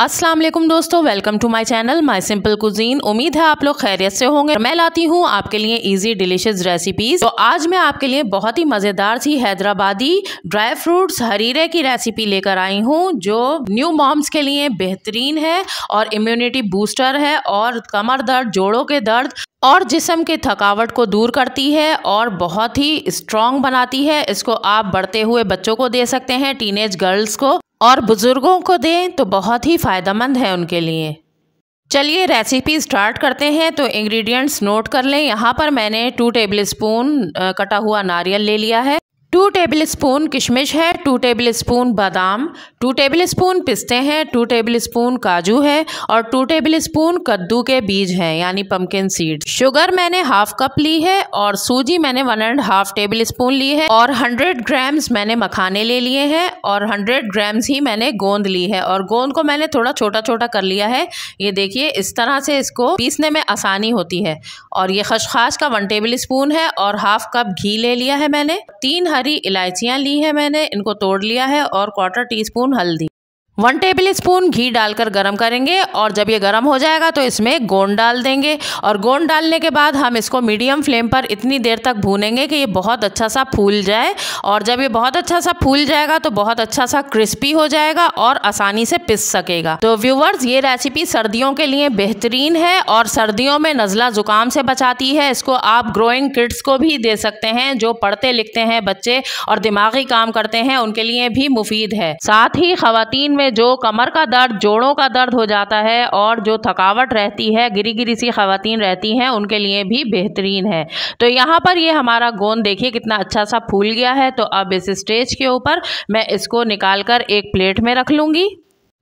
अस्सलाम वालेकुम दोस्तों, welcome to my channel my simple cuisine. उम्मीद है आप लोग खैरियत से होंगे। मैं लाती हूँ आपके लिए इजी डिलीशियस रेसिपीज। तो आज मैं आपके लिए बहुत ही मज़ेदार सी हैदराबादी ड्राई फ्रूट्स हरीरे की रेसिपी लेकर आई हूँ, जो न्यू मॉम्स के लिए बेहतरीन है और इम्यूनिटी बूस्टर है और कमर दर्द, जोड़ों के दर्द और जिस्म की थकावट को दूर करती है और बहुत ही स्ट्रॉन्ग बनाती है। इसको आप बढ़ते हुए बच्चों को दे सकते हैं, टीनेज गर्ल्स को और बुजुर्गों को दें तो बहुत ही फ़ायदेमंद है उनके लिए। चलिए रेसिपी स्टार्ट करते हैं। तो इंग्रेडिएंट्स नोट कर लें। यहाँ पर मैंने 2 टेबलस्पून कटा हुआ नारियल ले लिया है, 2 टेबलस्पून किशमिश है, 2 टेबलस्पून बादाम, 2 टेबलस्पून पिस्ते हैं, 2 टेबलस्पून काजू है और 2 टेबलस्पून कद्दू के बीज हैं यानी पम्पकिन सीड। शुगर मैंने हाफ कप ली है और सूजी मैंने 1.5 टेबलस्पून ली है और 100 ग्राम्स मैंने मखाने ले लिए हैं और 100 ग्राम्स ही मैंने गोंद ली है और गोंद को मैंने थोड़ा छोटा छोटा कर लिया है। ये देखिए, इस तरह से इसको पीसने में आसानी होती है। और ये खसखस का 1 टेबलस्पून है और हाफ कप घी ले लिया है मैंने। 3 हरी इलायचियां ली है मैंने, इनको तोड़ लिया है और 1/4 टीस्पून हल्दी। 1 टेबलस्पून घी डालकर गरम करेंगे और जब ये गरम हो जाएगा तो इसमें गोंद डाल देंगे और गोंद डालने के बाद हम इसको मीडियम फ्लेम पर इतनी देर तक भूनेंगे कि ये बहुत अच्छा सा फूल जाए। और जब ये बहुत अच्छा सा फूल जाएगा तो बहुत अच्छा सा क्रिस्पी हो जाएगा और आसानी से पिस सकेगा। तो व्यूवर्स, ये रेसिपी सर्दियों के लिए बेहतरीन है और सर्दियों में नज़ला ज़ुकाम से बचाती है। इसको आप ग्रोइंग किड्स को भी दे सकते हैं, जो पढ़ते लिखते हैं बच्चे और दिमागी काम करते हैं, उनके लिए भी मुफीद है। साथ ही ख़वातीन में जो कमर का दर्द, जोड़ों का दर्द हो जाता है और जो थकावट रहती है, गिरी गिरी सी ख़वातीन रहती हैं, उनके लिए भी बेहतरीन है। तो यहाँ पर ये हमारा गोंद देखिए कितना अच्छा सा फूल गया है। तो अब इस स्टेज के ऊपर मैं इसको निकालकर एक प्लेट में रख लूँगी।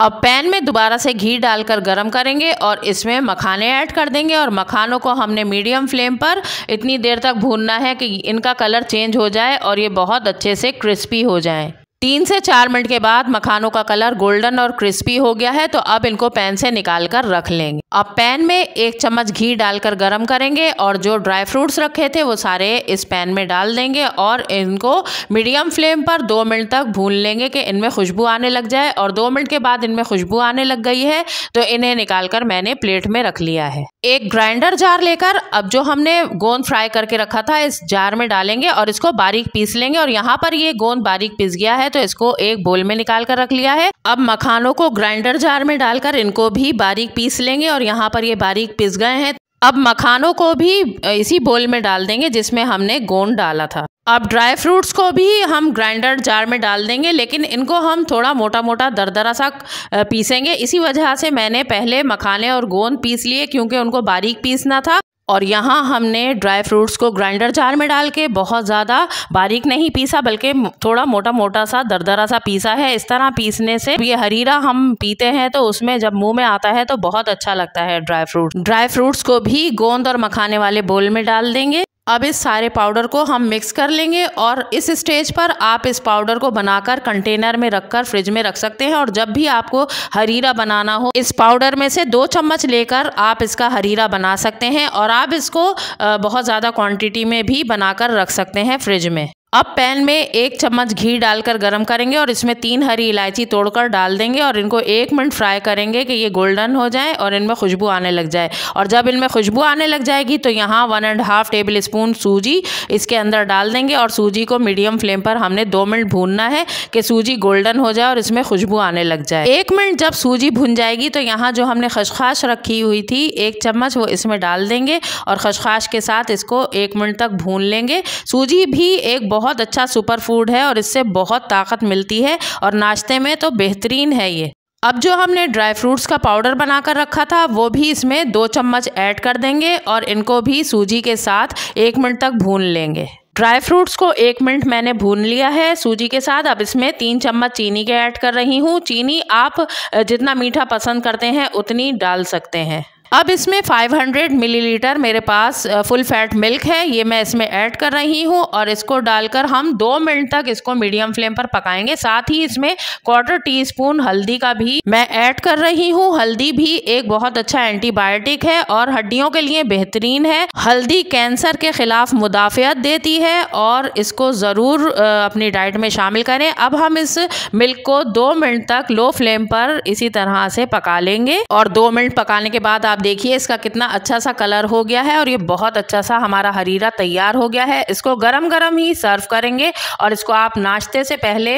अब पैन में दोबारा से घी डालकर गरम करेंगे और इसमें मखाने ऐड कर देंगे और मखानों को हमने मीडियम फ्लेम पर इतनी देर तक भूनना है कि इनका कलर चेंज हो जाए और ये बहुत अच्छे से क्रिस्पी हो जाएं। 3 से 4 मिनट के बाद मखानों का कलर गोल्डन और क्रिस्पी हो गया है। तो अब इनको पैन से निकाल कर रख लेंगे। अब पैन में 1 चम्मच घी डालकर गरम करेंगे और जो ड्राई फ्रूट्स रखे थे वो सारे इस पैन में डाल देंगे और इनको मीडियम फ्लेम पर 2 मिनट तक भून लेंगे कि इनमें खुशबू आने लग जाए। और 2 मिनट के बाद इनमें खुशबू आने लग गई है तो इन्हें निकाल कर मैंने प्लेट में रख लिया है। एक ग्राइंडर जार लेकर अब जो हमने गोंद फ्राई करके रखा था इस जार में डालेंगे और इसको बारीक पीस लेंगे। और यहाँ पर ये गोंद बारीक पिस गया है तो इसको एक बोल में निकाल कर रख लिया है। अब मखानों को ग्राइंडर जार में डालकर इनको भी बारीक पीस लेंगे और यहाँ पर ये बारीक पिस गए हैं। अब मखानों को भी इसी बोल में डाल देंगे जिसमें हमने गोंद डाला था। अब ड्राई फ्रूट्स को भी हम ग्राइंडर जार में डाल देंगे, लेकिन इनको हम थोड़ा मोटा मोटा दरदरा सा पीसेंगे। इसी वजह से मैंने पहले मखाने और गोंद पीस लिए क्योंकि उनको बारीक पीसना था। और यहाँ हमने ड्राई फ्रूट्स को ग्राइंडर जार में डाल के बहुत ज़्यादा बारीक नहीं पीसा, बल्कि थोड़ा मोटा मोटा सा दरदरा सा पीसा है। इस तरह पीसने से ये हरीरा हम पीते हैं तो उसमें जब मुंह में आता है तो बहुत अच्छा लगता है। ड्राई फ्रूट्स को भी गोंद और मखाने वाले बोल में डाल देंगे। अब इस सारे पाउडर को हम मिक्स कर लेंगे और इस स्टेज पर आप इस पाउडर को बनाकर कंटेनर में रखकर फ्रिज में रख सकते हैं। और जब भी आपको हरीरा बनाना हो, इस पाउडर में से 2 चम्मच लेकर आप इसका हरीरा बना सकते हैं और आप इसको बहुत ज़्यादा क्वांटिटी में भी बनाकर रख सकते हैं फ्रिज में। अब पैन में 1 चम्मच घी डालकर गरम करेंगे और इसमें 3 हरी इलायची तोड़कर डाल देंगे और इनको 1 मिनट फ्राई करेंगे कि ये गोल्डन हो जाए और इनमें खुशबू आने लग जाए। और जब इनमें खुशबू आने लग जाएगी तो यहाँ 1.5 टेबलस्पून सूजी इसके अंदर डाल देंगे और सूजी को मीडियम फ्लेम पर हमने 2 मिनट भूनना है कि सूजी गोल्डन हो जाए और इसमें खुशबू आने लग जाए। 1 मिनट जब सूजी भुन जाएगी तो यहाँ जो हमने खसखस रखी हुई थी 1 चम्मच, वो इसमें डाल देंगे और खसखस के साथ इसको 1 मिनट तक भून लेंगे। सूजी भी एक बहुत अच्छा सुपर फूड है और इससे बहुत ताकत मिलती है और नाश्ते में तो बेहतरीन है ये। अब जो हमने ड्राई फ्रूट्स का पाउडर बनाकर रखा था वो भी इसमें 2 चम्मच ऐड कर देंगे और इनको भी सूजी के साथ 1 मिनट तक भून लेंगे। ड्राई फ्रूट्स को 1 मिनट मैंने भून लिया है सूजी के साथ। अब इसमें 3 चम्मच चीनी के ऐड कर रही हूँ। चीनी आप जितना मीठा पसंद करते हैं उतनी डाल सकते हैं। अब इसमें 500 मिलीलीटर मेरे पास फुल फैट मिल्क है, ये मैं इसमें ऐड कर रही हूँ और इसको डालकर हम 2 मिनट तक इसको मीडियम फ्लेम पर पकाएंगे। साथ ही इसमें 1/4 टीस्पून हल्दी का भी मैं ऐड कर रही हूँ। हल्दी भी एक बहुत अच्छा एंटीबायोटिक है और हड्डियों के लिए बेहतरीन है। हल्दी कैंसर के खिलाफ मुदाफ़ियत देती है और इसको ज़रूर अपनी डाइट में शामिल करें। अब हम इस मिल्क को 2 मिनट तक लो फ्लेम पर इसी तरह से पका लेंगे और 2 मिनट पकाने के बाद आप देखिए इसका कितना अच्छा सा कलर हो गया है और ये बहुत अच्छा सा हमारा हरीरा तैयार हो गया है। इसको गरम गरम ही सर्व करेंगे और इसको आप नाश्ते से पहले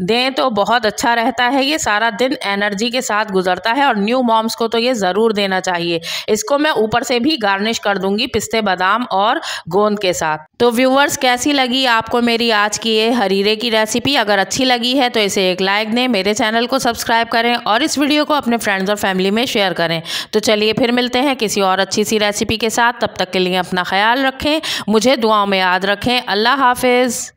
दें तो बहुत अच्छा रहता है। ये सारा दिन एनर्जी के साथ गुजरता है और न्यू मॉम्स को तो ये ज़रूर देना चाहिए। इसको मैं ऊपर से भी गार्निश कर दूंगी पिस्ते बादाम और गोंद के साथ। तो व्यूअर्स, कैसी लगी आपको मेरी आज की ये हरीरे की रेसिपी? अगर अच्छी लगी है तो इसे एक लाइक दें, मेरे चैनल को सब्सक्राइब करें और इस वीडियो को अपने फ्रेंड्स और फैमिली में शेयर करें। तो चलिए फिर मिलते हैं किसी और अच्छी सी रेसिपी के साथ। तब तक के लिए अपना ख्याल रखें, मुझे दुआओं में याद रखें। अल्लाह हाफिज़।